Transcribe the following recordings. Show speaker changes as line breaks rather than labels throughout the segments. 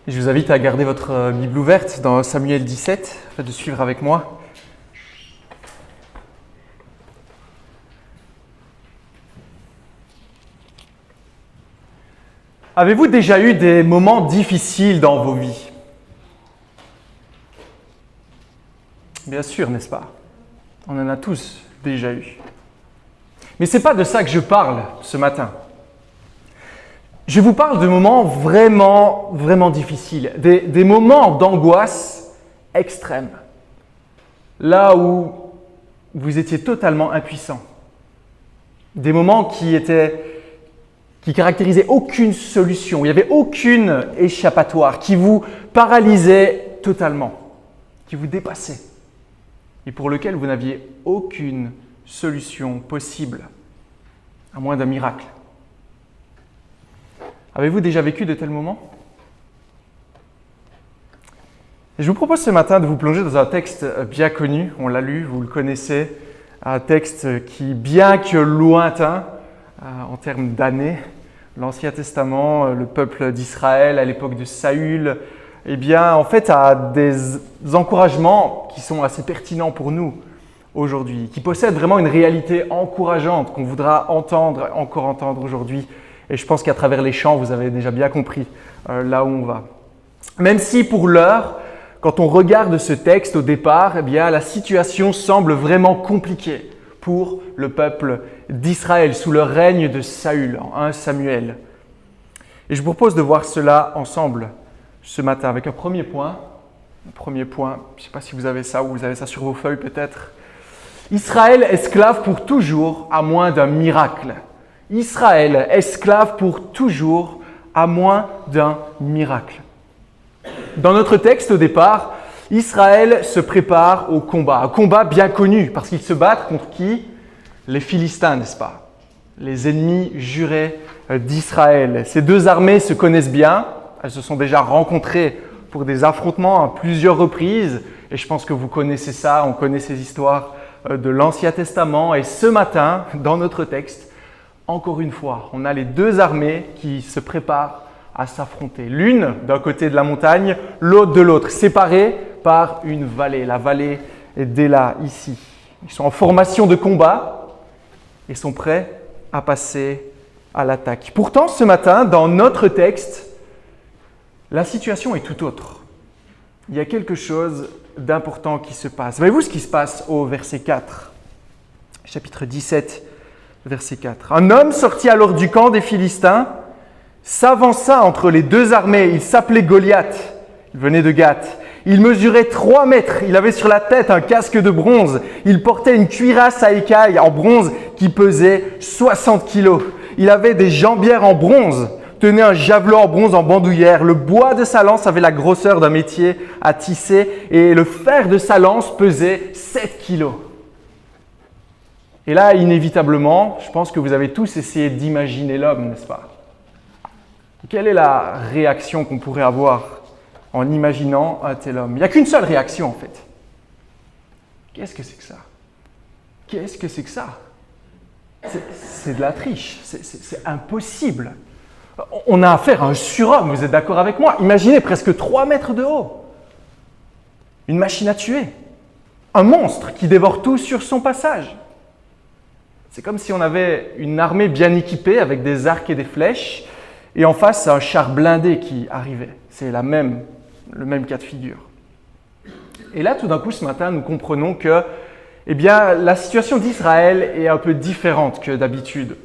Je vous invite à garder votre Bible ouverte dans Samuel 17, afin de suivre avec moi. Avez-vous déjà eu des moments difficiles dans vos vies? Bien sûr, n'est-ce pas? On en a tous déjà eu. Mais ce n'est pas de ça que je parle ce matin. Je vous parle de moments vraiment difficiles, des moments d'angoisse extrême, là où vous étiez totalement impuissant, des moments qui caractérisaient aucune solution, il n'y avait aucune échappatoire, qui vous paralysait totalement, qui vous dépassait et pour lequel vous n'aviez aucune solution possible, à moins d'un miracle. Avez-vous déjà vécu de tels moments? Et je vous propose ce matin de vous plonger dans un texte bien connu, on l'a lu, vous le connaissez, un texte qui, bien que lointain en termes d'années, l'Ancien Testament, le peuple d'Israël à l'époque de Saül, eh bien, en fait, a des encouragements qui sont assez pertinents pour nous aujourd'hui, qui possèdent vraiment une réalité encourageante qu'on voudra encore entendre aujourd'hui. Et je pense qu'à travers les chants, vous avez déjà bien compris là où on va. Même si pour l'heure, quand on regarde ce texte au départ, eh bien, la situation semble vraiment compliquée pour le peuple d'Israël sous le règne de Saül, en 1 Samuel. Et je vous propose de voir cela ensemble ce matin avec un premier point. Je ne sais pas si vous avez ça ou vous avez ça sur vos feuilles peut-être. Israël esclave pour toujours à moins d'un miracle. Israël, esclave pour toujours, à moins d'un miracle. Dans notre texte au départ, Israël se prépare au combat. Un combat bien connu parce qu'ils se battent contre qui? Les Philistins, n'est-ce pas? Les ennemis jurés d'Israël. Ces deux armées se connaissent bien. Elles se sont déjà rencontrées pour des affrontements à plusieurs reprises. Et je pense que vous connaissez ça, on connaît ces histoires de l'Ancien Testament. Et ce matin, dans notre texte, encore une fois, on a les deux armées qui se préparent à s'affronter. L'une d'un côté de la montagne, l'autre de l'autre, séparées par une vallée, la vallée d'Éla ici. Ils sont en formation de combat et sont prêts à passer à l'attaque. Pourtant, ce matin, dans notre texte, la situation est tout autre. Il y a quelque chose d'important qui se passe. Voyez-vous ce qui se passe au verset 4, chapitre 17, verset 4. Un homme sorti alors du camp des Philistins s'avança entre les deux armées. Il s'appelait Goliath. Il venait de Gath. Il mesurait 3 mètres. Il avait sur la tête un casque de bronze. Il portait une cuirasse à écailles en bronze qui pesait 60 kilos. Il avait des jambières en bronze, tenait un javelot en bronze en bandoulière. Le bois de sa lance avait la grosseur d'un métier à tisser et le fer de sa lance pesait 7 kilos. Et là, inévitablement, je pense que vous avez tous essayé d'imaginer l'homme, n'est-ce pas? Quelle est la réaction qu'on pourrait avoir en imaginant un tel homme? Il n'y a qu'une seule réaction en fait. Qu'est-ce que c'est que ça? Qu'est-ce que c'est que ça? C'est de la triche, c'est impossible. On a affaire à un surhomme, vous êtes d'accord avec moi? Imaginez presque 3 mètres de haut. Une machine à tuer. Un monstre qui dévore tout sur son passage. C'est comme si on avait une armée bien équipée avec des arcs et des flèches et en face un char blindé qui arrivait. C'est le même cas de figure. Et là, tout d'un coup, ce matin, nous comprenons que la situation d'Israël est un peu différente que d'habitude.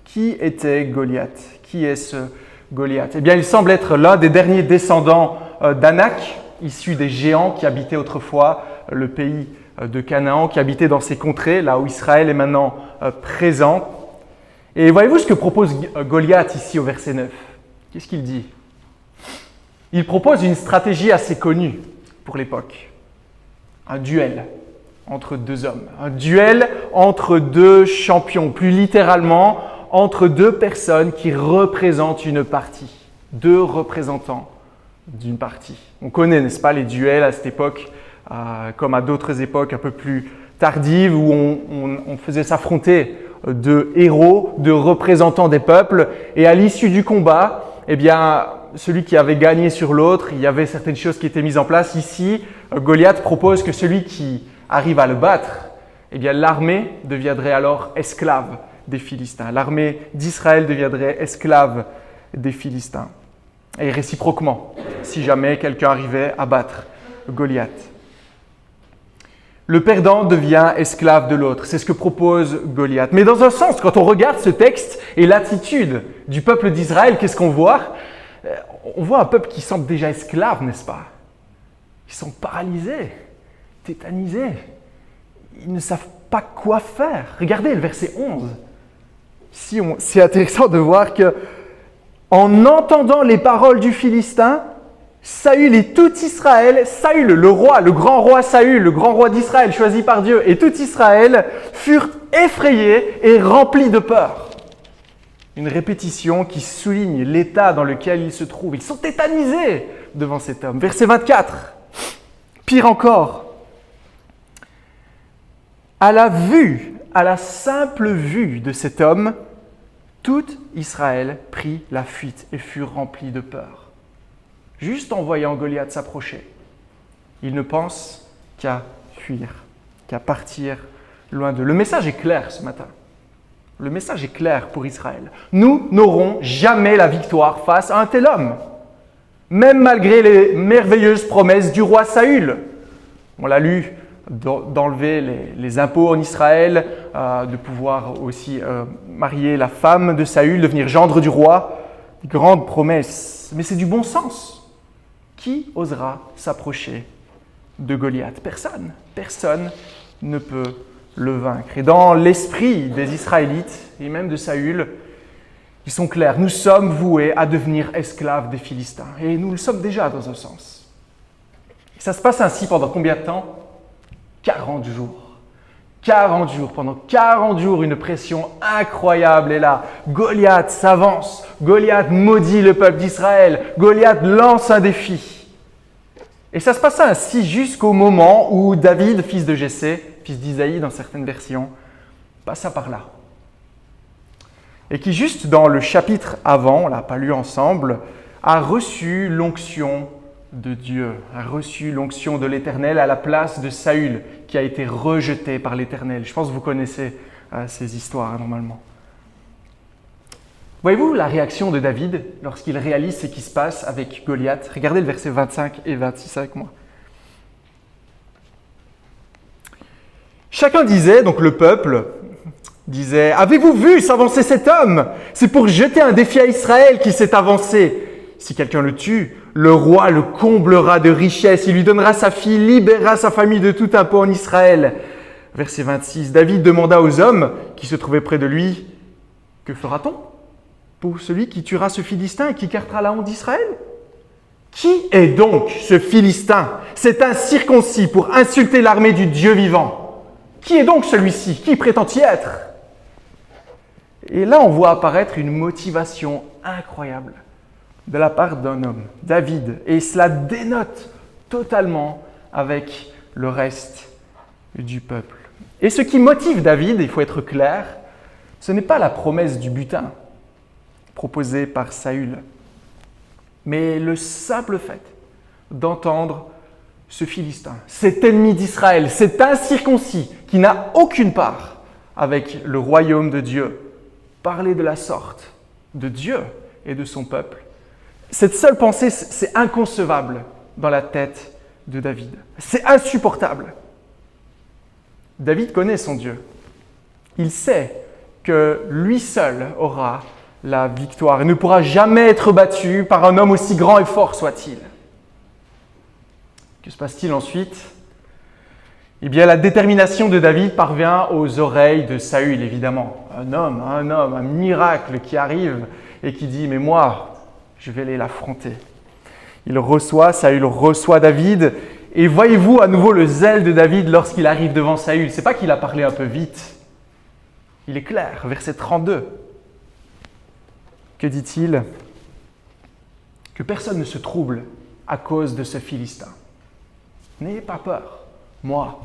Qui était Goliath? Qui est ce Goliath? Il semble être l'un des derniers descendants d'Anak, issus des géants qui habitaient autrefois le pays de Canaan, qui habitaient dans ces contrées, là où Israël est maintenant présent. Et voyez-vous ce que propose Goliath ici au verset 9? Qu'est-ce qu'il dit? Il propose une stratégie assez connue pour l'époque. Un duel entre deux hommes. Un duel entre deux champions, plus littéralement, entre deux personnes qui représentent une partie. Deux représentants d'une partie. On connaît, n'est-ce pas, les duels à cette époque, comme à d'autres époques un peu plus tardives, où on faisait s'affronter de héros, de représentants des peuples, et à l'issue du combat, celui qui avait gagné sur l'autre, il y avait certaines choses qui étaient mises en place. Ici, Goliath propose que celui qui arrive à le battre, eh bien l'armée deviendrait alors esclave des Philistins. L'armée d'Israël deviendrait esclave des Philistins. Et réciproquement, si jamais quelqu'un arrivait à battre Goliath. Le perdant devient esclave de l'autre. C'est ce que propose Goliath. Mais dans un sens, quand on regarde ce texte et l'attitude du peuple d'Israël, qu'est-ce qu'on voit? On voit un peuple qui semble déjà esclave, n'est-ce pas? Ils sont paralysés, tétanisés. Ils ne savent pas quoi faire. Regardez le verset 11. Ici, c'est intéressant de voir que, en entendant les paroles du Philistin, Saül et tout Israël, Saül, le roi, le grand roi Saül, le grand roi d'Israël choisi par Dieu, et tout Israël furent effrayés et remplis de peur. Une répétition qui souligne l'état dans lequel ils se trouvent. Ils sont tétanisés devant cet homme. Verset 24. Pire encore, à la simple vue de cet homme, tout Israël prit la fuite et fut rempli de peur. Juste en voyant Goliath s'approcher, il ne pense qu'à fuir, qu'à partir loin d'eux. Le message est clair ce matin. Le message est clair pour Israël. Nous n'aurons jamais la victoire face à un tel homme, même malgré les merveilleuses promesses du roi Saül. On l'a lu, d'enlever les impôts en Israël, de pouvoir aussi marier la femme de Saül, devenir gendre du roi. Grande promesse, mais c'est du bon sens. Qui osera s'approcher de Goliath? Personne. Personne ne peut le vaincre. Et dans l'esprit des Israélites, et même de Saül, ils sont clairs. Nous sommes voués à devenir esclaves des Philistins. Et nous le sommes déjà dans un sens. Et ça se passe ainsi pendant combien de temps? 40 jours. 40 jours. Pendant 40 jours, une pression incroyable est là. Goliath s'avance. Goliath maudit le peuple d'Israël. Goliath lance un défi. Et ça se passe ainsi jusqu'au moment où David, fils de Jessé, fils d'Isaïe dans certaines versions, passa par là. Et qui juste dans le chapitre avant, on ne l'a pas lu ensemble, a reçu l'onction de Dieu, a reçu l'onction de l'Éternel à la place de Saül, qui a été rejeté par l'Éternel. Je pense que vous connaissez ces histoires normalement. Voyez-vous la réaction de David lorsqu'il réalise ce qui se passe avec Goliath? Regardez le verset 25 et 26 avec moi. Chacun disait, donc le peuple disait, « Avez-vous vu s'avancer cet homme? C'est pour jeter un défi à Israël qu'il s'est avancé. Si quelqu'un le tue, le roi le comblera de richesses, il lui donnera sa fille, libérera sa famille de tout impôt en Israël. » Verset 26, David demanda aux hommes qui se trouvaient près de lui, « Que fera-t-on pour celui qui tuera ce Philistin et qui écartera la honte d'Israël? Qui est donc ce Philistin, cet incirconcis pour insulter l'armée du Dieu vivant? Qui est donc celui-ci? Qui prétend y être? » Et là, on voit apparaître une motivation incroyable de la part d'un homme, David, et cela dénote totalement avec le reste du peuple. Et ce qui motive David, il faut être clair, ce n'est pas la promesse du butin proposée par Saül, mais le simple fait d'entendre ce Philistin, cet ennemi d'Israël, cet incirconcis qui n'a aucune part avec le royaume de Dieu, parler de la sorte de Dieu et de son peuple. Cette seule pensée, c'est inconcevable dans la tête de David. C'est insupportable. David connaît son Dieu. Il sait que lui seul aura la victoire et ne pourra jamais être battu par un homme aussi grand et fort soit-il. Que se passe-t-il ensuite? Eh bien, la détermination de David parvient aux oreilles de Saül, évidemment. Un homme, un miracle qui arrive et qui dit « Mais moi, je vais aller l'affronter. » Saül reçoit David. Et voyez-vous à nouveau le zèle de David lorsqu'il arrive devant Saül. Ce n'est pas qu'il a parlé un peu vite. Il est clair, verset 32. Que dit-il? Que personne ne se trouble à cause de ce Philistin. N'ayez pas peur. Moi,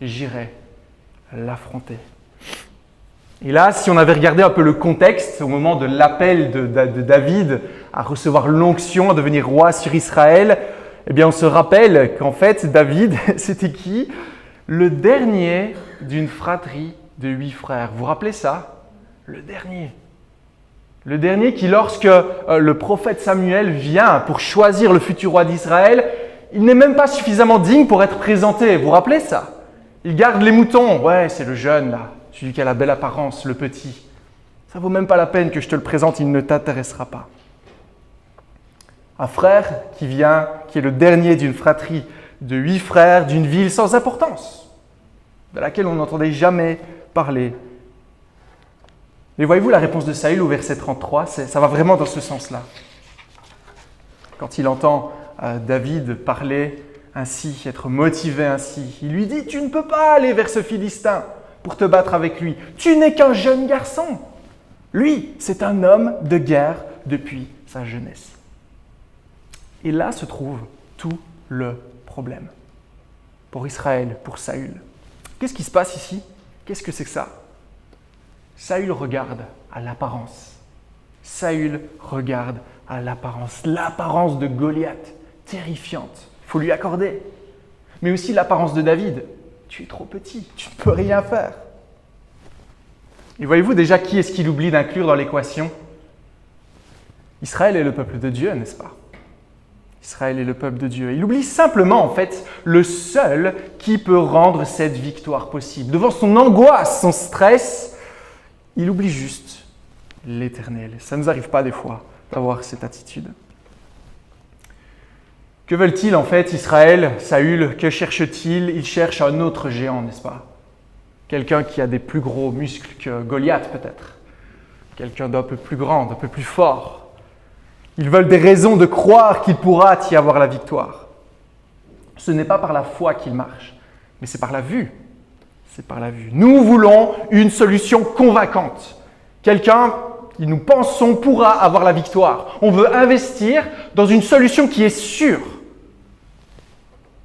j'irai l'affronter. Et là, si on avait regardé un peu le contexte au moment de l'appel de David à recevoir l'onction, à devenir roi sur Israël, eh bien on se rappelle qu'en fait David, c'était qui? Le dernier d'une fratrie de 8 frères. Vous vous rappelez ça? Le dernier. Le dernier qui, lorsque le prophète Samuel vient pour choisir le futur roi d'Israël, il n'est même pas suffisamment digne pour être présenté. Vous vous rappelez ça? Il garde les moutons. Ouais, c'est le jeune là, celui qui a la belle apparence, le petit. Ça vaut même pas la peine que je te le présente, il ne t'intéressera pas. Un frère qui vient, qui est le dernier d'une fratrie de 8 frères, d'une ville sans importance, de laquelle on n'entendait jamais parler. Mais voyez-vous la réponse de Saül au verset 33, ça va vraiment dans ce sens-là. Quand il entend David parler ainsi, être motivé ainsi, il lui dit « Tu ne peux pas aller vers ce Philistin pour te battre avec lui. Tu n'es qu'un jeune garçon. Lui, c'est un homme de guerre depuis sa jeunesse. » Et là se trouve tout le problème pour Israël, pour Saül. Qu'est-ce qui se passe ici? Qu'est-ce que c'est que ça? Saül regarde à l'apparence. Saül regarde à l'apparence. L'apparence de Goliath, terrifiante. Il faut lui accorder. Mais aussi l'apparence de David. Tu es trop petit, tu ne peux rien faire. Et voyez-vous déjà qui est-ce qu'il oublie d'inclure dans l'équation? Israël est le peuple de Dieu, n'est-ce pas? Israël est le peuple de Dieu. Il oublie simplement, en fait, le seul qui peut rendre cette victoire possible. Devant son angoisse, son stress, il oublie juste l'Éternel. Ça ne nous arrive pas des fois d'avoir cette attitude. Que veulent-ils en fait, Israël, Saül? Que cherche-t-il? Il cherche un autre géant, n'est-ce pas? Quelqu'un qui a des plus gros muscles que Goliath peut-être. Quelqu'un d'un peu plus grand, d'un peu plus fort. Ils veulent des raisons de croire qu'il pourra y avoir la victoire. Ce n'est pas par la foi qu'il marche, mais c'est par la vue. C'est par la vue. Nous voulons une solution convaincante. Quelqu'un qui nous pensons pourra avoir la victoire. On veut investir dans une solution qui est sûre.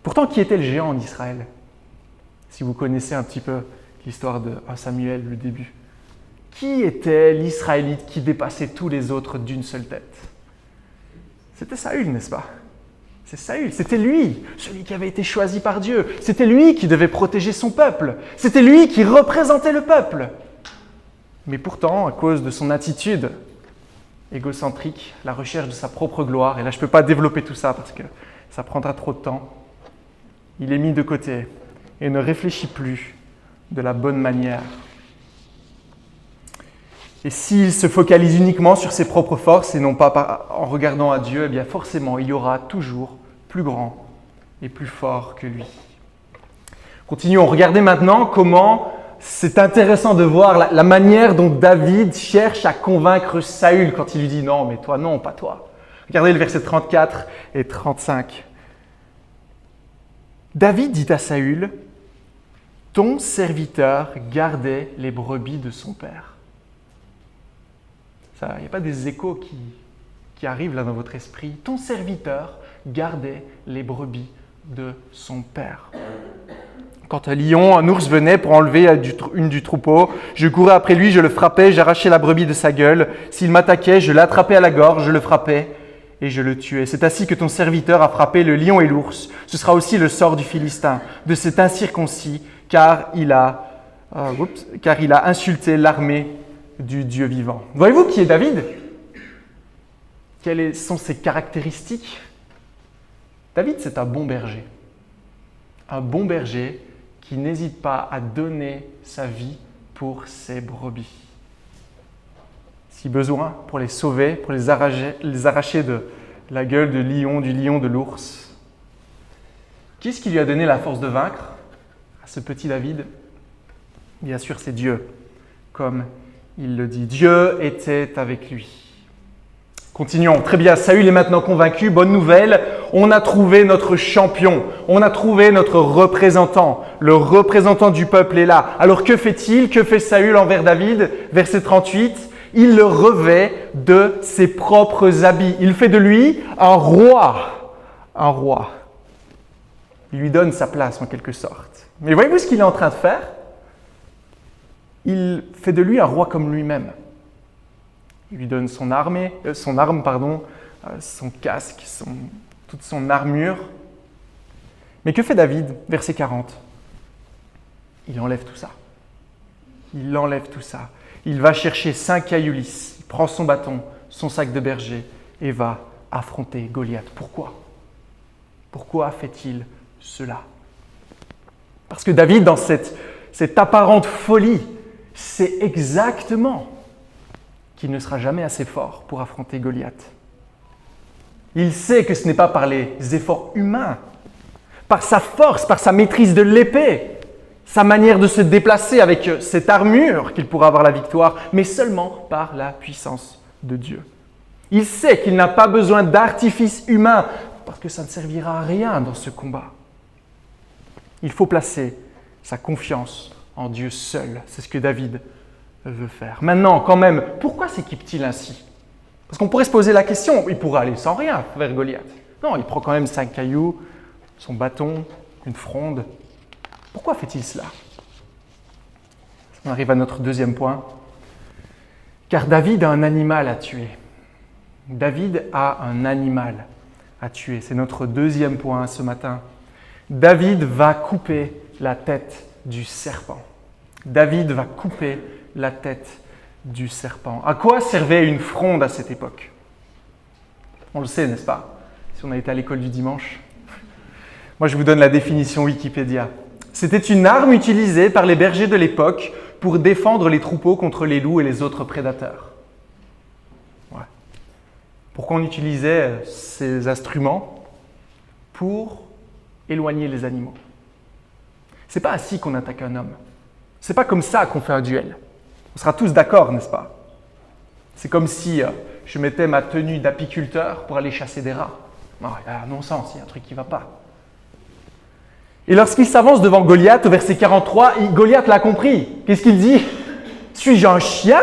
Pourtant, qui était le géant en Israël? Si vous connaissez un petit peu l'histoire de 1 Samuel, le début. Qui était l'Israélite qui dépassait tous les autres d'une seule tête? C'était Saül, n'est-ce pas? C'est Saül, c'était lui, celui qui avait été choisi par Dieu. C'était lui qui devait protéger son peuple. C'était lui qui représentait le peuple. Mais pourtant, à cause de son attitude égocentrique, la recherche de sa propre gloire, et là je ne peux pas développer tout ça parce que ça prendra trop de temps, il est mis de côté et ne réfléchit plus de la bonne manière. Et s'il se focalise uniquement sur ses propres forces et non pas en regardant à Dieu, eh bien forcément, il y aura toujours plus grand et plus fort que lui. Continuons. Regardez maintenant comment c'est intéressant de voir la manière dont David cherche à convaincre Saül quand il lui dit « Non, mais toi, non, pas toi ». Regardez le verset 34 et 35. David dit à Saül « Ton serviteur gardait les brebis de son père ». Il n'y a pas des échos qui arrivent là dans votre esprit. Ton serviteur gardait les brebis de son père. Quand un lion, un ours venait pour enlever une du troupeau, je courais après lui, je le frappais, j'arrachais la brebis de sa gueule. S'il m'attaquait, je l'attrapais à la gorge, je le frappais et je le tuais. C'est ainsi que ton serviteur a frappé le lion et l'ours. Ce sera aussi le sort du Philistin, de cet incirconcis, car il a insulté l'armée du Dieu vivant. Voyez-vous qui est David? Quelles sont ses caractéristiques? David, c'est un bon berger. Un bon berger qui n'hésite pas à donner sa vie pour ses brebis. Si besoin, pour les sauver, pour les arracher de la gueule du lion, de l'ours. Qui est-ce qui lui a donné la force de vaincre à ce petit David? Bien sûr, c'est Dieu, comme il le dit. Dieu était avec lui. Continuons. Très bien, Saül est maintenant convaincu. Bonne nouvelle, on a trouvé notre champion. On a trouvé notre représentant. Le représentant du peuple est là. Alors que fait-il? Que fait Saül envers David? Verset 38. Il le revêt de ses propres habits. Il fait de lui un roi. Un roi. Il lui donne sa place en quelque sorte. Mais voyez-vous ce qu'il est en train de faire? il fait de lui un roi comme lui-même. Il lui donne son arme, son casque, toute son armure. Mais que fait David, verset 40 ? Il enlève tout ça. Il enlève tout ça. Il va chercher 5 cailloux lisses, il prend son bâton, son sac de berger et va affronter Goliath. Pourquoi ? Pourquoi fait-il cela ? Parce que David, dans cette apparente folie, sait exactement qu'il ne sera jamais assez fort pour affronter Goliath. Il sait que ce n'est pas par les efforts humains, par sa force, par sa maîtrise de l'épée, sa manière de se déplacer avec cette armure qu'il pourra avoir la victoire, mais seulement par la puissance de Dieu. Il sait qu'il n'a pas besoin d'artifice humain parce que ça ne servira à rien dans ce combat. Il faut placer sa confiance en Dieu seul. C'est ce que David veut faire. Maintenant, quand même, pourquoi s'équipe-t-il ainsi ? Parce qu'on pourrait se poser la question, il pourrait aller sans rien vers Goliath. Non, il prend quand même 5 cailloux, son bâton, une fronde. Pourquoi fait-il cela ? On arrive à notre deuxième point. Car David a un animal à tuer. David a un animal à tuer. C'est notre deuxième point ce matin. David va couper la tête du serpent. David va couper la tête du serpent. À quoi servait une fronde à cette époque ? On le sait, n'est-ce pas ? Si on a été à l'école du dimanche. Moi, je vous donne la définition Wikipédia. C'était une arme utilisée par les bergers de l'époque pour défendre les troupeaux contre les loups et les autres prédateurs. Ouais. Pourquoi on utilisait ces instruments ? Pour éloigner les animaux. C'est pas ainsi qu'on attaque un homme. C'est pas comme ça qu'on fait un duel. On sera tous d'accord, n'est-ce pas ? C'est comme si je mettais ma tenue d'apiculteur pour aller chasser des rats. Non, il y a un non-sens, il y a un truc qui ne va pas. Et lorsqu'il s'avance devant Goliath, au verset 43, Goliath l'a compris. Qu'est-ce qu'il dit ? Suis-je un chien ?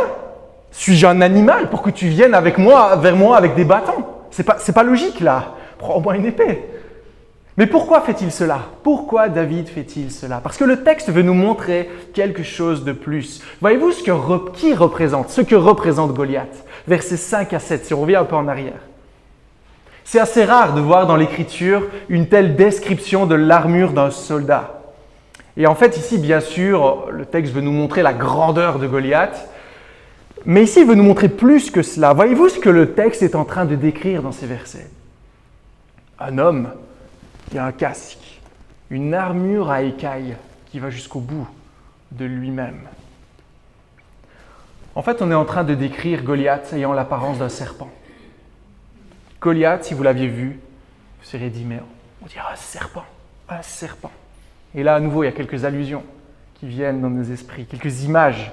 Suis-je un animal pour que tu viennes vers moi avec des bâtons ? C'est pas logique là. Prends au moins une épée. Mais pourquoi fait-il cela ? Pourquoi David fait-il cela ? Parce que le texte veut nous montrer quelque chose de plus. Voyez-vous ce que représente Goliath ? Versets 5 à 7, si on revient un peu en arrière. C'est assez rare de voir dans l'Écriture une telle description de l'armure d'un soldat. Et en fait, ici, bien sûr, le texte veut nous montrer la grandeur de Goliath. Mais ici, il veut nous montrer plus que cela. Voyez-vous ce que le texte est en train de décrire dans ces versets ? Un homme qui a un casque, une armure à écailles qui va jusqu'au bout de lui-même. En fait, on est en train de décrire Goliath ayant l'apparence d'un serpent. Goliath, si vous l'aviez vu, vous seriez dit, mais on dirait un serpent. Et là, à nouveau, il y a quelques allusions qui viennent dans nos esprits, quelques images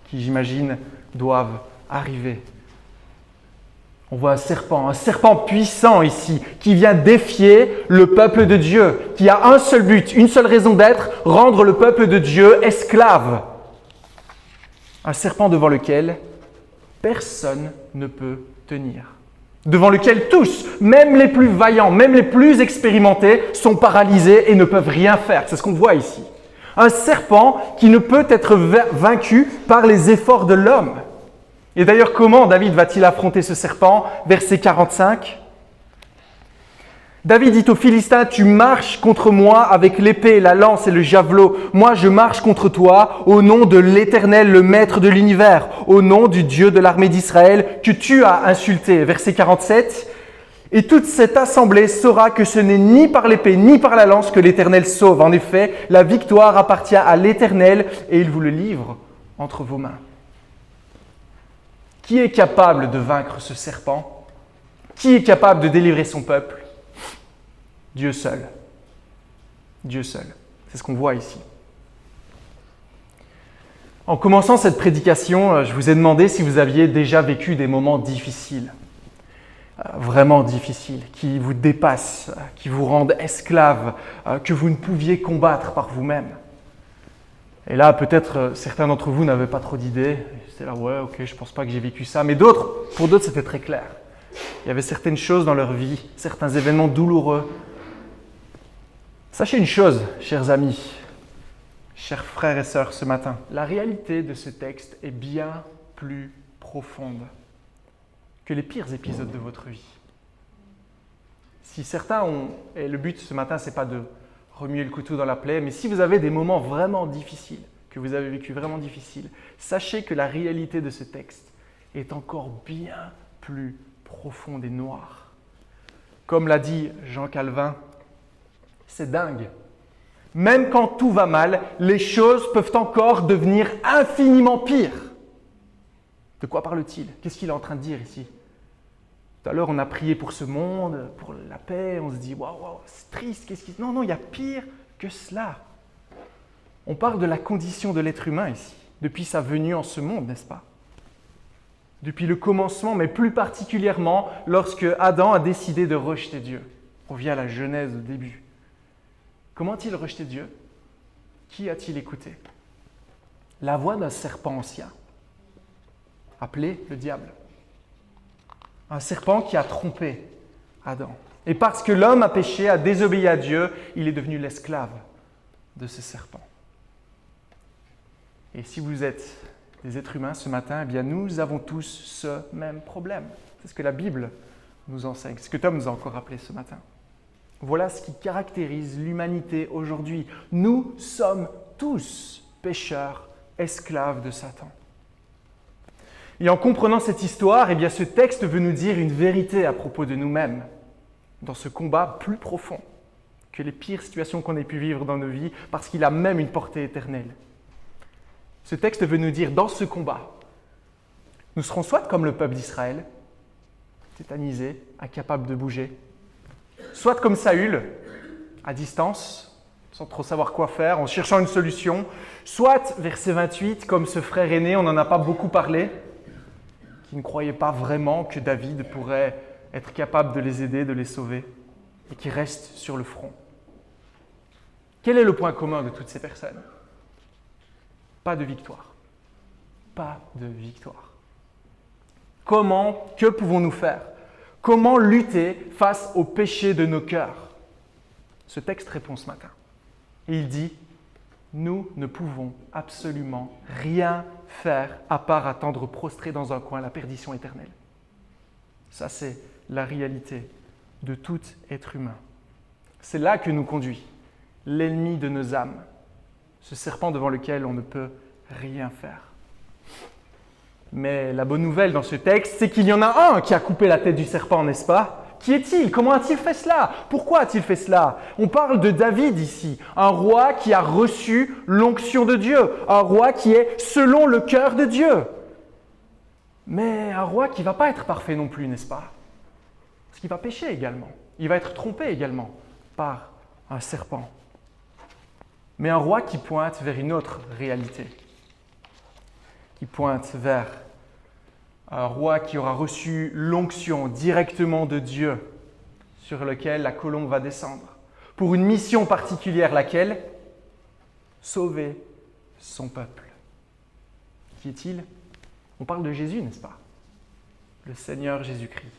qui, j'imagine, doivent arriver. On voit un serpent puissant ici, qui vient défier le peuple de Dieu, qui a un seul but, une seule raison d'être, rendre le peuple de Dieu esclave. Un serpent devant lequel personne ne peut tenir. Devant lequel tous, même les plus vaillants, même les plus expérimentés, sont paralysés et ne peuvent rien faire. C'est ce qu'on voit ici. Un serpent qui ne peut être vaincu par les efforts de l'homme. Et d'ailleurs, comment David va-t-il affronter ce serpent ? Verset 45. David dit aux Philistins, « Tu marches contre moi avec l'épée, la lance et le javelot. Moi, je marche contre toi au nom de l'Éternel, le Maître de l'univers, au nom du Dieu de l'armée d'Israël que tu as insulté. » Verset 47. « Et toute cette assemblée saura que ce n'est ni par l'épée ni par la lance que l'Éternel sauve. En effet, la victoire appartient à l'Éternel et il vous le livre entre vos mains. » Qui est capable de vaincre ce serpent ? Qui est capable de délivrer son peuple ? Dieu seul. Dieu seul. C'est ce qu'on voit ici. En commençant cette prédication, je vous ai demandé si vous aviez déjà vécu des moments difficiles, vraiment difficiles, qui vous dépassent, qui vous rendent esclaves, que vous ne pouviez combattre par vous-même. Et là, peut-être certains d'entre vous n'avaient pas trop d'idées. C'était là, ouais, ok, je pense pas que j'ai vécu ça. Mais pour d'autres, c'était très clair. Il y avait certaines choses dans leur vie, certains événements douloureux. Sachez une chose, chers amis, Chers frères et sœurs, ce matin, la réalité de ce texte est bien plus profonde que les pires épisodes de votre vie. Si certains ont, et le but ce matin, ce n'est pas de remuer le couteau dans la plaie, mais si vous avez des moments vraiment difficiles, que vous avez vécu vraiment difficiles, sachez que la réalité de ce texte est encore bien plus profonde et noire. Comme l'a dit Jean Calvin, c'est dingue. Même quand tout va mal, les choses peuvent encore devenir infiniment pires. De quoi parle-t-il? Qu'est-ce qu'il est en train de dire ici? Tout à l'heure, on a prié pour ce monde, pour la paix, on se dit « waouh, c'est triste, qu'est-ce qui… » Non, il y a pire que cela. On parle de la condition de l'être humain ici, depuis sa venue en ce monde, n'est-ce pas? Depuis le commencement, mais plus particulièrement lorsque Adam a décidé de rejeter Dieu. On revient à la Genèse au début. Comment a-t-il rejeté Dieu? Qui a-t-il écouté? La voix d'un serpent ancien, appelé le diable. Un serpent qui a trompé Adam. Et parce que l'homme a péché, a désobéi à Dieu, il est devenu l'esclave de ce serpent. Et si vous êtes des êtres humains ce matin, eh bien nous avons tous ce même problème. C'est ce que la Bible nous enseigne, ce que Tom nous a encore rappelé ce matin. Voilà ce qui caractérise l'humanité aujourd'hui. Nous sommes tous pécheurs, esclaves de Satan. Et en comprenant cette histoire, eh bien, ce texte veut nous dire une vérité à propos de nous-mêmes, dans ce combat plus profond que les pires situations qu'on ait pu vivre dans nos vies, parce qu'il a même une portée éternelle. Ce texte veut nous dire, dans ce combat, nous serons soit comme le peuple d'Israël, tétanisé, incapable de bouger, soit comme Saül, à distance, sans trop savoir quoi faire, en cherchant une solution, soit, verset 28, comme ce frère aîné, on n'en a pas beaucoup parlé, qui ne croyait pas vraiment que David pourrait être capable de les aider, de les sauver, et qui reste sur le front. Quel est le point commun de toutes ces personnes? Pas de victoire. Pas de victoire. Que pouvons-nous faire? Comment lutter face au péché de nos cœurs? Ce texte répond ce matin. Et il dit, nous ne pouvons absolument rien faire à part attendre prostré dans un coin la perdition éternelle. Ça, c'est la réalité de tout être humain. C'est là que nous conduit l'ennemi de nos âmes, ce serpent devant lequel on ne peut rien faire. Mais la bonne nouvelle dans ce texte, c'est qu'il y en a un qui a coupé la tête du serpent, n'est-ce pas? Qui est-il? Comment a-t-il fait cela? Pourquoi a-t-il fait cela? On parle de David ici, un roi qui a reçu l'onction de Dieu, un roi qui est selon le cœur de Dieu. Mais un roi qui ne va pas être parfait non plus, n'est-ce pas? Parce qu'il va pécher également. Il va être trompé également par un serpent. Mais un roi qui pointe vers une autre réalité, qui pointe vers un roi qui aura reçu l'onction directement de Dieu, sur lequel la colombe va descendre, pour une mission particulière, laquelle? Sauver son peuple. Qui est-il? On parle de Jésus, n'est-ce pas? Le Seigneur Jésus-Christ.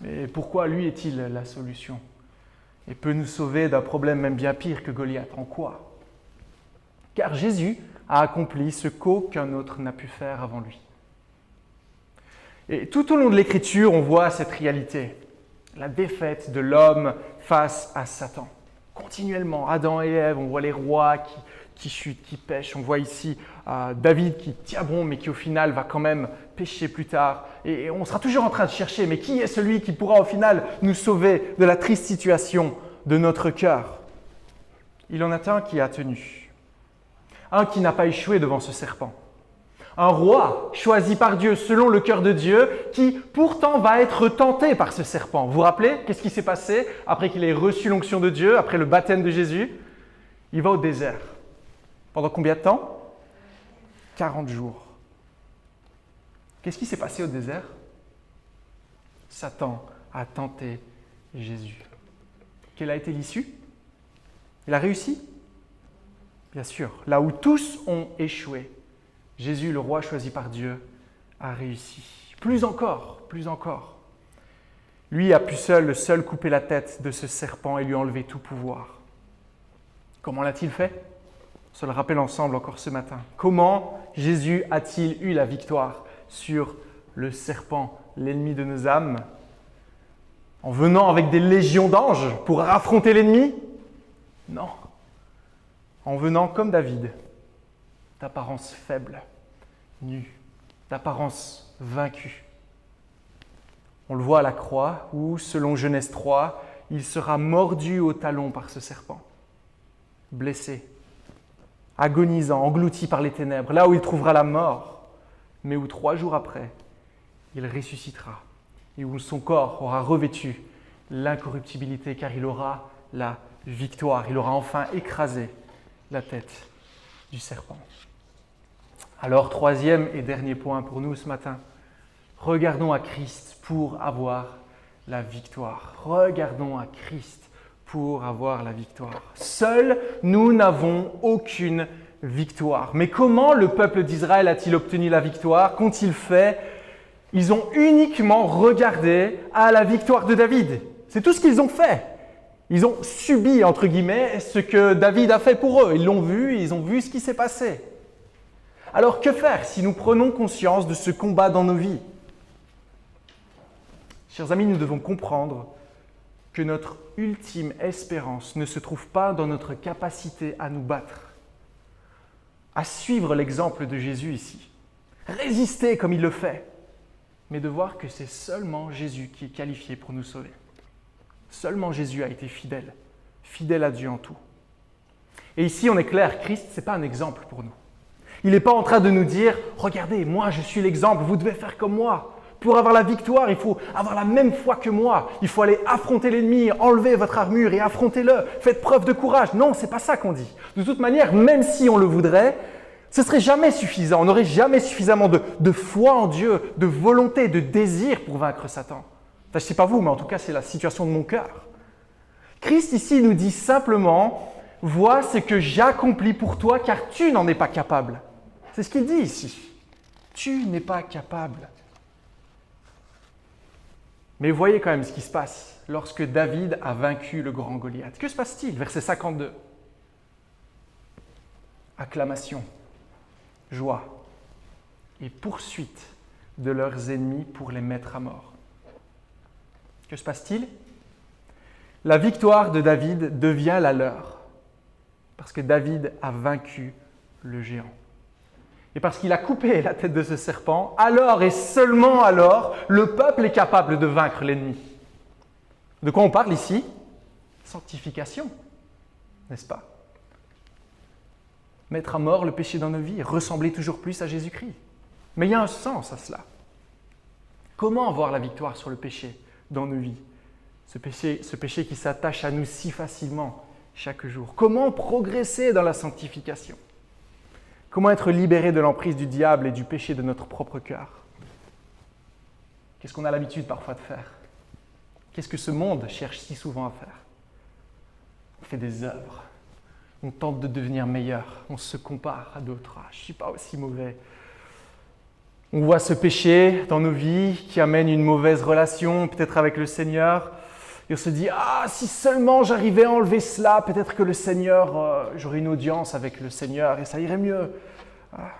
Mais pourquoi lui est-il la solution? Et peut nous sauver d'un problème même bien pire que Goliath. En quoi? Car Jésus a accompli ce qu'aucun autre n'a pu faire avant lui. Et tout au long de l'Écriture, on voit cette réalité, la défaite de l'homme face à Satan. Continuellement, Adam et Ève, on voit les rois qui chutent, qui pêchent. On voit ici David qui tient bon, mais qui au final va quand même pécher plus tard. Et on sera toujours en train de chercher, mais qui est celui qui pourra au final nous sauver de la triste situation de notre cœur? Il en a un qui a tenu, un qui n'a pas échoué devant ce serpent. Un roi choisi par Dieu selon le cœur de Dieu qui pourtant va être tenté par ce serpent. Vous vous rappelez? Qu'est-ce qui s'est passé après qu'il ait reçu l'onction de Dieu, après le baptême de Jésus? Il va au désert. Pendant combien de temps? 40 jours. Qu'est-ce qui s'est passé au désert? Satan a tenté Jésus. Quelle a été l'issue? Il a réussi? Bien sûr. Là où tous ont échoué, Jésus, le roi choisi par Dieu, a réussi. Plus encore. Lui a pu seul couper la tête de ce serpent et lui enlever tout pouvoir. Comment l'a-t-il fait? se le rappelle ensemble encore ce matin. Comment Jésus a-t-il eu la victoire sur le serpent, l'ennemi de nos âmes? En venant avec des légions d'anges pour affronter l'ennemi? Non. En venant comme David, d'apparence faible, nu, d'apparence vaincue. On le voit à la croix où, selon Genèse 3, il sera mordu au talon par ce serpent, blessé, agonisant, englouti par les ténèbres, là où il trouvera la mort, mais où 3 jours après, il ressuscitera et où son corps aura revêtu l'incorruptibilité car il aura la victoire, il aura enfin écrasé la tête du serpent. Alors, 3e et dernier point pour nous ce matin, regardons à Christ pour avoir la victoire. Regardons à Christ pour avoir la victoire. Seuls, nous n'avons aucune victoire. Mais comment le peuple d'Israël a-t-il obtenu la victoire? Qu'ont-ils fait? Ils ont uniquement regardé à la victoire de David. C'est tout ce qu'ils ont fait. Ils ont subi, entre guillemets, ce que David a fait pour eux. Ils l'ont vu, ils ont vu ce qui s'est passé. Alors que faire si nous prenons conscience de ce combat dans nos vies? Chers amis, nous devons comprendre que notre ultime espérance ne se trouve pas dans notre capacité à nous battre, à suivre l'exemple de Jésus ici, résister comme il le fait, mais de voir que c'est seulement Jésus qui est qualifié pour nous sauver. Seulement Jésus a été fidèle, fidèle à Dieu en tout. Et ici, on est clair, Christ, ce n'est pas un exemple pour nous. Il n'est pas en train de nous dire « Regardez, moi je suis l'exemple, vous devez faire comme moi. Pour avoir la victoire, il faut avoir la même foi que moi. Il faut aller affronter l'ennemi, enlever votre armure et affrontez-le. Faites preuve de courage. » Non, ce n'est pas ça qu'on dit. De toute manière, même si on le voudrait, ce ne serait jamais suffisant. On n'aurait jamais suffisamment de foi en Dieu, de volonté, de désir pour vaincre Satan. Enfin, je ne sais pas vous, mais en tout cas, c'est la situation de mon cœur. Christ ici nous dit simplement « Vois ce que j'accomplis pour toi, car tu n'en es pas capable. » C'est ce qu'il dit ici. Tu n'es pas capable. Mais voyez quand même ce qui se passe lorsque David a vaincu le grand Goliath. Que se passe-t-il? Verset 52. Acclamation, joie et poursuite de leurs ennemis pour les mettre à mort. Que se passe-t-il? La victoire de David devient la leur, parce que David a vaincu le géant. Et parce qu'il a coupé la tête de ce serpent, alors et seulement alors, le peuple est capable de vaincre l'ennemi. De quoi on parle ici? Sanctification, n'est-ce pas? Mettre à mort le péché dans nos vies, ressembler toujours plus à Jésus-Christ. Mais il y a un sens à cela. Comment avoir la victoire sur le péché dans nos vies? Ce péché qui s'attache à nous si facilement chaque jour. Comment progresser dans la sanctification? Comment être libéré de l'emprise du diable et du péché de notre propre cœur? Qu'est-ce qu'on a l'habitude parfois de faire? Qu'est-ce que ce monde cherche si souvent à faire? On fait des œuvres, on tente de devenir meilleur, on se compare à d'autres. Ah, je ne suis pas aussi mauvais. On voit ce péché dans nos vies qui amène une mauvaise relation, peut-être avec le Seigneur. Et on se dit, ah, si seulement j'arrivais à enlever cela, peut-être que le Seigneur, j'aurais une audience avec le Seigneur et ça irait mieux. Ah.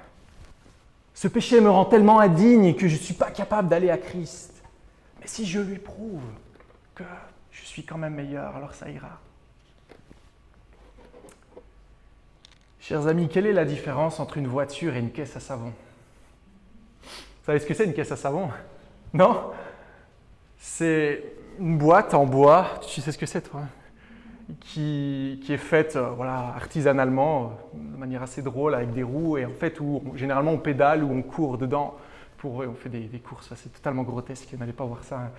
Ce péché me rend tellement indigne que je ne suis pas capable d'aller à Christ. Mais si je lui prouve que je suis quand même meilleur, alors ça ira. Chers amis, quelle est la différence entre une voiture et une caisse à savon? Vous savez ce que c'est une caisse à savon? Non? C'est une boîte en bois, tu sais ce que c'est toi, qui est faite artisanalement, de manière assez drôle, avec des roues, et en fait où généralement on pédale ou on court dedans, on fait des courses, c'est totalement grotesque, n'allez pas voir ça.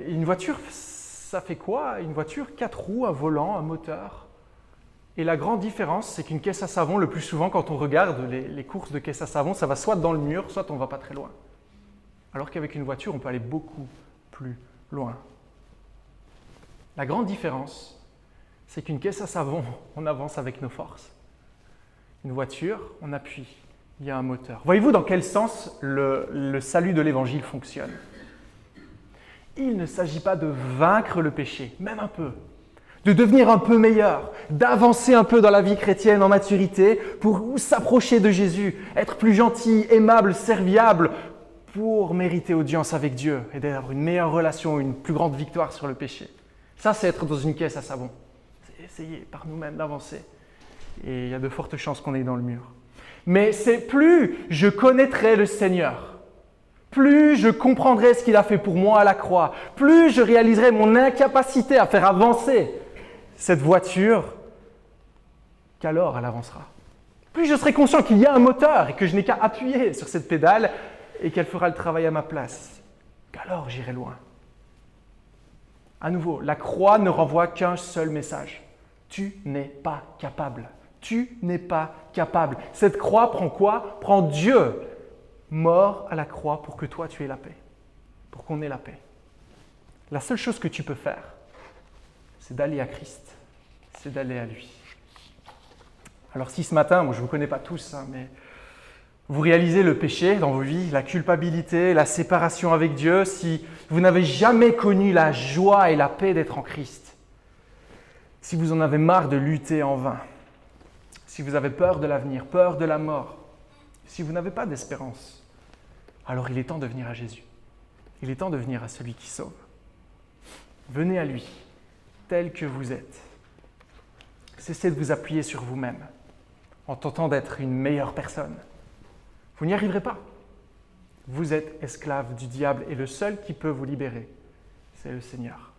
Une voiture, ça fait quoi? Une voiture, 4 roues, un volant, un moteur. Et la grande différence, c'est qu'une caisse à savon, le plus souvent quand on regarde les courses de caisse à savon, ça va soit dans le mur, soit on ne va pas très loin. Alors qu'avec une voiture, on peut aller beaucoup plus loin. La grande différence, c'est qu'une caisse à savon, on avance avec nos forces. Une voiture, on appuie, il y a un moteur. Voyez-vous dans quel sens le salut de l'Évangile fonctionne? Il ne s'agit pas de vaincre le péché, même un peu. de devenir un peu meilleur, d'avancer un peu dans la vie chrétienne en maturité pour s'approcher de Jésus, être plus gentil, aimable, serviable, pour mériter audience avec Dieu et d'avoir une meilleure relation, une plus grande victoire sur le péché. Ça, c'est être dans une caisse à savon. C'est essayer par nous-mêmes d'avancer. Et il y a de fortes chances qu'on aille dans le mur. Mais c'est plus je connaîtrai le Seigneur, plus je comprendrai ce qu'il a fait pour moi à la croix, plus je réaliserai mon incapacité à faire avancer cette voiture, qu'alors elle avancera. Plus je serai conscient qu'il y a un moteur et que je n'ai qu'à appuyer sur cette pédale et qu'elle fera le travail à ma place, qu'alors j'irai loin. À nouveau, la croix ne renvoie qu'un seul message. Tu n'es pas capable. Tu n'es pas capable. Cette croix prend quoi? Prend Dieu mort à la croix pour que toi tu aies la paix, pour qu'on ait la paix. La seule chose que tu peux faire, c'est d'aller à Christ, c'est d'aller à lui. Alors si ce matin, moi je ne vous connais pas tous, mais vous réalisez le péché dans vos vies, la culpabilité, la séparation avec Dieu, si vous n'avez jamais connu la joie et la paix d'être en Christ, si vous en avez marre de lutter en vain, si vous avez peur de l'avenir, peur de la mort, si vous n'avez pas d'espérance, alors il est temps de venir à Jésus. Il est temps de venir à celui qui sauve. Venez à lui, tel que vous êtes. Cessez de vous appuyer sur vous-même en tentant d'être une meilleure personne. Vous n'y arriverez pas. Vous êtes esclave du diable et le seul qui peut vous libérer, c'est le Seigneur.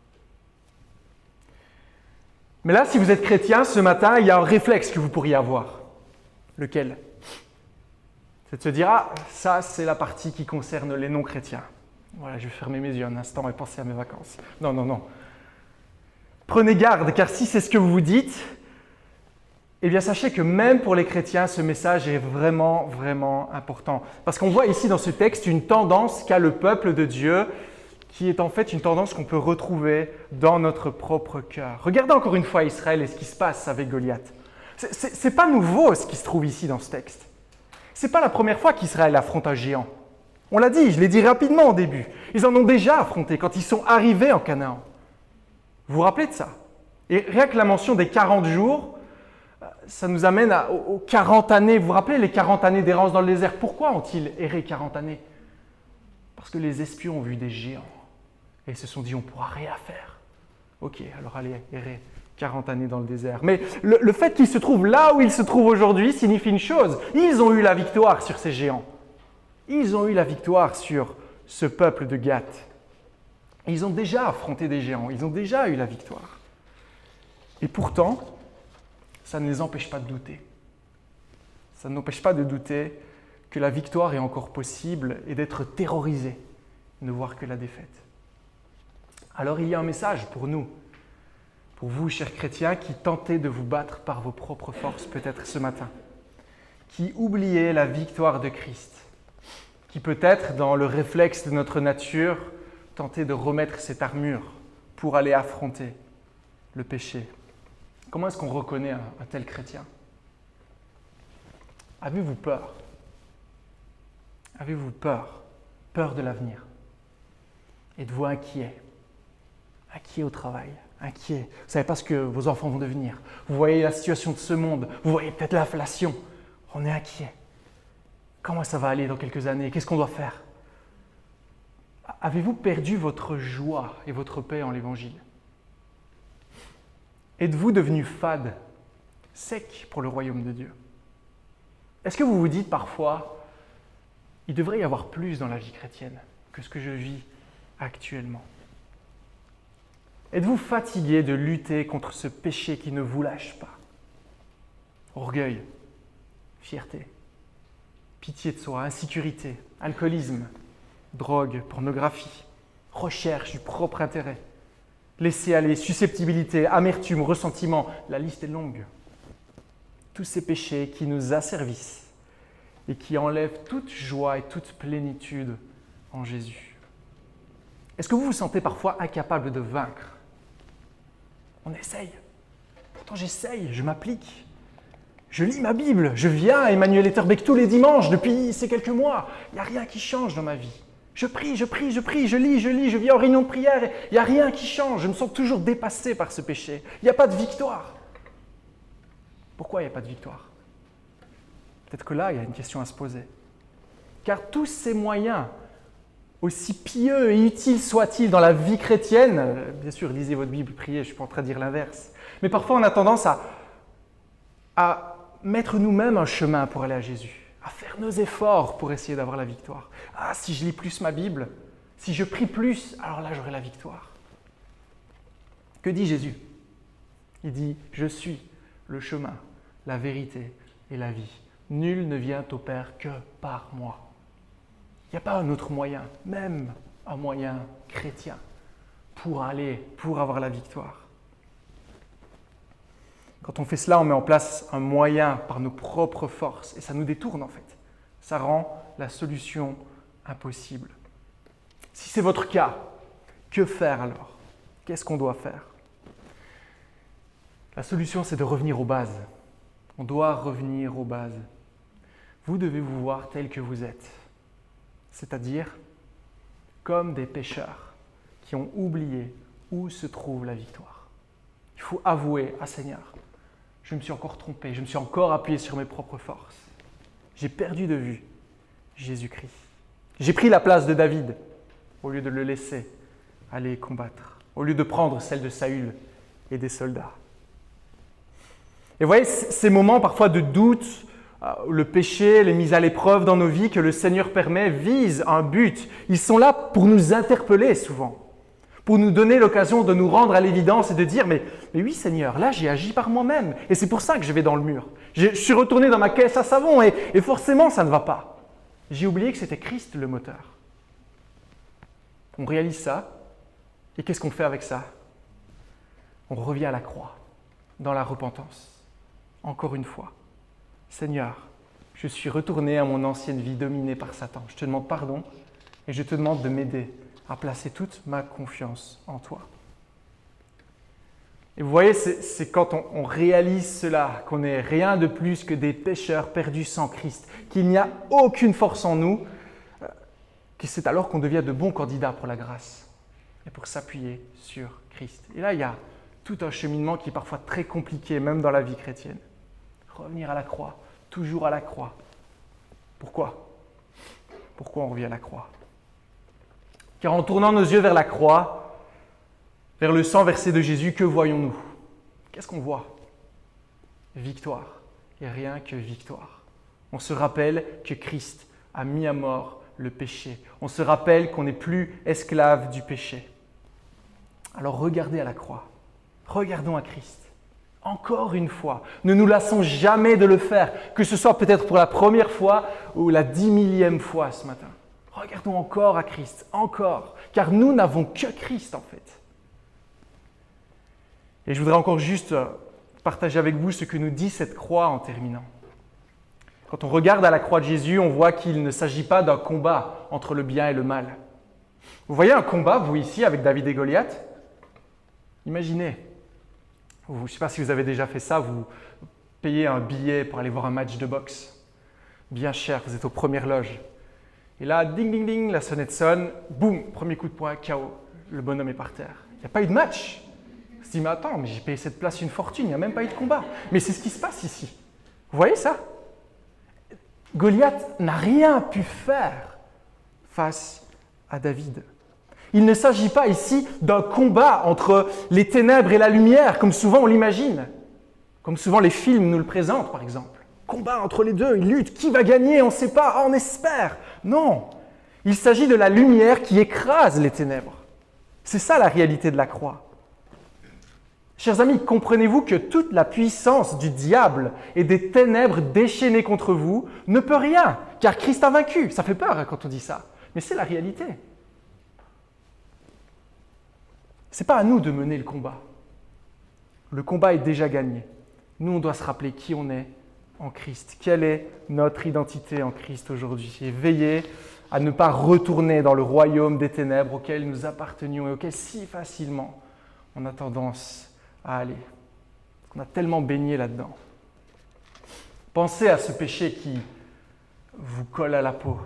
Mais là, si vous êtes chrétien, ce matin, il y a un réflexe que vous pourriez avoir. Lequel? C'est de se dire, ah, ça, c'est la partie qui concerne les non-chrétiens. Voilà, je vais fermer mes yeux un instant et penser à mes vacances. Non, non, non. Prenez garde, car si c'est ce que vous vous dites, eh bien, sachez que même pour les chrétiens, ce message est vraiment, vraiment important. Parce qu'on voit ici dans ce texte une tendance qu'a le peuple de Dieu, qui est en fait une tendance qu'on peut retrouver dans notre propre cœur. Regardez encore une fois Israël et ce qui se passe avec Goliath. C'est pas nouveau ce qui se trouve ici dans ce texte. C'est pas la première fois qu'Israël affronte un géant. On l'a dit, je l'ai dit rapidement au début. Ils en ont déjà affronté quand ils sont arrivés en Canaan. Vous vous rappelez de ça? Et rien que la mention des 40 jours, ça nous amène aux 40 années. Vous vous rappelez les 40 années d'errance dans le désert? Pourquoi ont-ils erré 40 années? Parce que les espions ont vu des géants et ils se sont dit on ne pourra rien faire. Ok, alors allez errer 40 années dans le désert. Mais le fait qu'ils se trouvent là où ils se trouvent aujourd'hui signifie une chose. Ils ont eu la victoire sur ces géants. Ils ont eu la victoire sur ce peuple de Gath. Ils ont déjà affronté des géants. Ils ont déjà eu la victoire. Et pourtant, ça ne les empêche pas de douter. Ça n'empêche pas de douter que la victoire est encore possible et d'être terrorisé, ne voir que la défaite. Alors il y a un message pour nous, pour vous, chers chrétiens, qui tentez de vous battre par vos propres forces, peut-être ce matin, qui oubliez la victoire de Christ, qui peut-être, dans le réflexe de notre nature, tentez de remettre cette armure pour aller affronter le péché. Comment est-ce qu'on reconnaît un tel chrétien? Avez-vous peur? Avez-vous peur? Peur de l'avenir? Êtes-vous inquiet? Inquiet au travail? Inquiet? Vous ne savez pas ce que vos enfants vont devenir. Vous voyez la situation de ce monde. Vous voyez peut-être l'inflation. On est inquiet. Comment ça va aller dans quelques années? Qu'est-ce qu'on doit faire? Avez-vous perdu votre joie et votre paix en l'Évangile? Êtes-vous devenu fade, sec pour le royaume de Dieu? Est-ce que vous vous dites parfois, il devrait y avoir plus dans la vie chrétienne que ce que je vis actuellement? Êtes-vous fatigué de lutter contre ce péché qui ne vous lâche pas? Orgueil, fierté, pitié de soi, insécurité, alcoolisme, drogue, pornographie, recherche du propre intérêt, laisser aller, susceptibilité, amertume, ressentiment, la liste est longue. Tous ces péchés qui nous asservissent et qui enlèvent toute joie et toute plénitude en Jésus. Est-ce que vous vous sentez parfois incapable de vaincre? On essaye. Pourtant j'essaye, je m'applique. Je lis ma Bible, je viens à Emmanuel Etterbeek tous les dimanches depuis ces quelques mois. Il n'y a rien qui change dans ma vie. Je prie, je lis, je viens en réunion de prière et il n'y a rien qui change. Je me sens toujours dépassé par ce péché. Il n'y a pas de victoire. Pourquoi il n'y a pas de victoire? Peut-être que là, il y a une question à se poser. Car tous ces moyens, aussi pieux et utiles soient-ils dans la vie chrétienne, bien sûr, lisez votre Bible, priez, je ne suis pas en train de dire l'inverse, mais parfois on a tendance à mettre nous-mêmes un chemin pour aller à Jésus, à faire nos efforts pour essayer d'avoir la victoire. Ah, si je lis plus ma Bible, si je prie plus, alors là j'aurai la victoire. Que dit Jésus? Il dit « Je suis le chemin, la vérité et la vie. Nul ne vient au Père que par moi. » Il n'y a pas un autre moyen, même un moyen chrétien, pour avoir la victoire. Quand on fait cela, on met en place un moyen par nos propres forces et ça nous détourne en fait. Ça rend la solution impossible. Si c'est votre cas, que faire alors? Qu'est-ce qu'on doit faire? La solution, c'est de revenir aux bases. On doit revenir aux bases. Vous devez vous voir tel que vous êtes, c'est-à-dire comme des pécheurs qui ont oublié où se trouve la victoire. Il faut avouer à Seigneur, je me suis encore trompé, je me suis encore appuyé sur mes propres forces. J'ai perdu de vue Jésus-Christ. J'ai pris la place de David au lieu de le laisser aller combattre, au lieu de prendre celle de Saül et des soldats. Et vous voyez, ces moments parfois de doute, le péché, les mises à l'épreuve dans nos vies que le Seigneur permet visent un but. Ils sont là pour nous interpeller souvent, pour nous donner l'occasion de nous rendre à l'évidence et de dire mais oui Seigneur, là j'ai agi par moi-même et c'est pour ça que je vais dans le mur. Je suis retourné dans ma caisse à savon et forcément ça ne va pas. J'ai oublié que c'était Christ le moteur. On réalise ça et qu'est-ce qu'on fait avec ça? On revient à la croix, dans la repentance. Encore une fois, Seigneur, je suis retourné à mon ancienne vie dominée par Satan. Je te demande pardon et je te demande de m'aider à placer toute ma confiance en toi. Et vous voyez, c'est quand on réalise cela, qu'on n'est rien de plus que des pécheurs perdus sans Christ, qu'il n'y a aucune force en nous, que c'est alors qu'on devient de bons candidats pour la grâce et pour s'appuyer sur Christ. Et là, il y a tout un cheminement qui est parfois très compliqué, même dans la vie chrétienne. Revenir à la croix, toujours à la croix. Pourquoi? Pourquoi on revient à la croix? Car en tournant nos yeux vers la croix, vers le sang versé de Jésus, que voyons-nous? Qu'est-ce qu'on voit? Victoire, et rien que victoire. On se rappelle que Christ a mis à mort le péché. On se rappelle qu'on n'est plus esclave du péché. Alors regardez à la croix, regardons à Christ. Encore une fois, ne nous lassons jamais de le faire, que ce soit peut-être pour la première fois ou la 10 000e fois ce matin. Regardons encore à Christ, encore, car nous n'avons que Christ en fait. Et je voudrais encore juste partager avec vous ce que nous dit cette croix en terminant. Quand on regarde à la croix de Jésus, on voit qu'il ne s'agit pas d'un combat entre le bien et le mal. Vous voyez un combat, vous ici, avec David et Goliath? Imaginez, je ne sais pas si vous avez déjà fait ça, vous payez un billet pour aller voir un match de boxe. Bien cher, vous êtes aux premières loges. Et là, ding, ding, ding, la sonnette sonne, boum, premier coup de poing, KO. Le bonhomme est par terre. Il n'y a pas eu de match. On se dit, mais attends, mais j'ai payé cette place une fortune, il n'y a même pas eu de combat. Mais c'est ce qui se passe ici. Vous voyez ça? Goliath n'a rien pu faire face à David. Il ne s'agit pas ici d'un combat entre les ténèbres et la lumière, comme souvent on l'imagine, comme souvent les films nous le présentent par exemple. Combat entre les deux, ils luttent, qui va gagner, on ne sait pas, on espère. Non, il s'agit de la lumière qui écrase les ténèbres. C'est ça la réalité de la croix. Chers amis, comprenez-vous que toute la puissance du diable et des ténèbres déchaînées contre vous ne peut rien, car Christ a vaincu. Ça fait peur quand on dit ça, mais c'est la réalité. Ce n'est pas à nous de mener le combat. Le combat est déjà gagné. Nous, on doit se rappeler qui on est en Christ. Quelle est notre identité en Christ aujourd'hui? Et veiller à ne pas retourner dans le royaume des ténèbres auquel nous appartenions et auquel si facilement on a tendance à aller. Parce qu'on a tellement baigné là-dedans. Pensez à ce péché qui vous colle à la peau,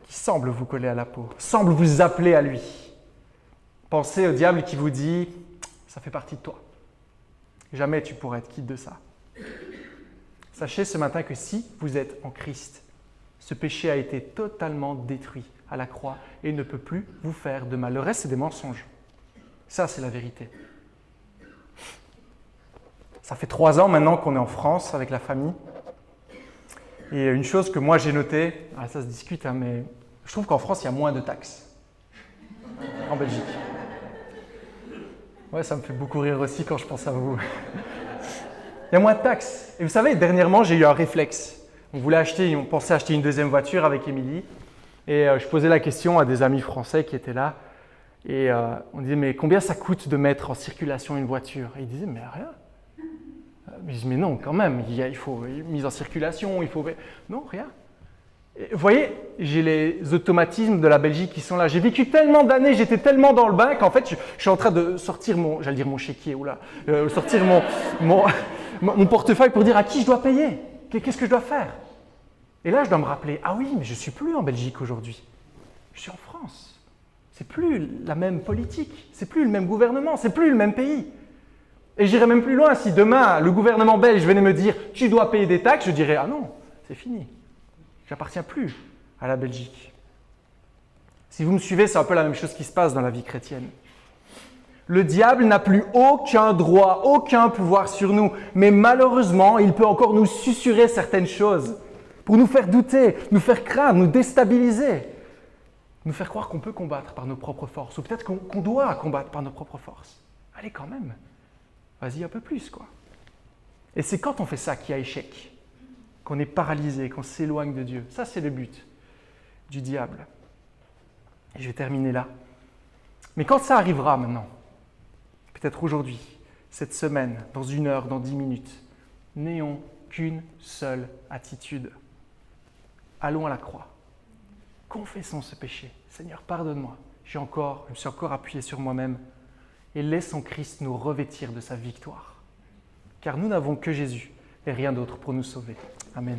qui semble vous coller à la peau, semble vous appeler à lui. Pensez au diable qui vous dit « ça fait partie de toi ». Jamais tu pourras être quitte de ça. Sachez ce matin que si vous êtes en Christ, ce péché a été totalement détruit à la croix et il ne peut plus vous faire de mal. Le reste, c'est des mensonges. Ça, c'est la vérité. Ça fait 3 ans maintenant qu'on est en France avec la famille. Et une chose que moi j'ai notée, ça se discute, mais je trouve qu'en France, il y a moins de taxes. En Belgique. Ouais, ça me fait beaucoup rire aussi quand je pense à vous. Il y a moins de taxes. Et vous savez, dernièrement, j'ai eu un réflexe. On pensait acheter une deuxième voiture avec Émilie. Et je posais la question à des amis français qui étaient là. Et on disait, mais combien ça coûte de mettre en circulation une voiture? Et ils disaient, mais rien. Mais je dis, mais non, quand même, il faut une mise en circulation, il faut… Non, rien. Et vous voyez, j'ai les automatismes de la Belgique qui sont là. J'ai vécu tellement d'années, j'étais tellement dans le bain qu'en fait, je suis en train de sortir mon chéquier, sortir mon portefeuille pour dire à qui je dois payer, qu'est-ce que je dois faire. Et là, je dois me rappeler, ah oui, mais je ne suis plus en Belgique aujourd'hui, je suis en France. C'est plus la même politique, c'est plus le même gouvernement, c'est plus le même pays. Et j'irai même plus loin, si demain, le gouvernement belge venait me dire « tu dois payer des taxes », je dirais « ah non, c'est fini, j'appartiens plus à la Belgique ». Si vous me suivez, c'est un peu la même chose qui se passe dans la vie chrétienne. Le diable n'a plus aucun droit, aucun pouvoir sur nous, mais malheureusement, il peut encore nous susurrer certaines choses pour nous faire douter, nous faire craindre, nous déstabiliser, nous faire croire qu'on peut combattre par nos propres forces, ou peut-être qu'on doit combattre par nos propres forces. Allez quand même, vas-y un peu plus, quoi. Et c'est quand on fait ça qu'il y a échec, qu'on est paralysé, qu'on s'éloigne de Dieu. Ça, c'est le but du diable. Et je vais terminer là. Mais quand ça arrivera maintenant, peut-être aujourd'hui, cette semaine, dans 1 heure, dans 10 minutes, n'ayons qu'une seule attitude. Allons à la croix. Confessons ce péché. Seigneur, pardonne-moi. Je me suis encore appuyé sur moi-même. Et laissons Christ nous revêtir de sa victoire. Car nous n'avons que Jésus et rien d'autre pour nous sauver. Amen.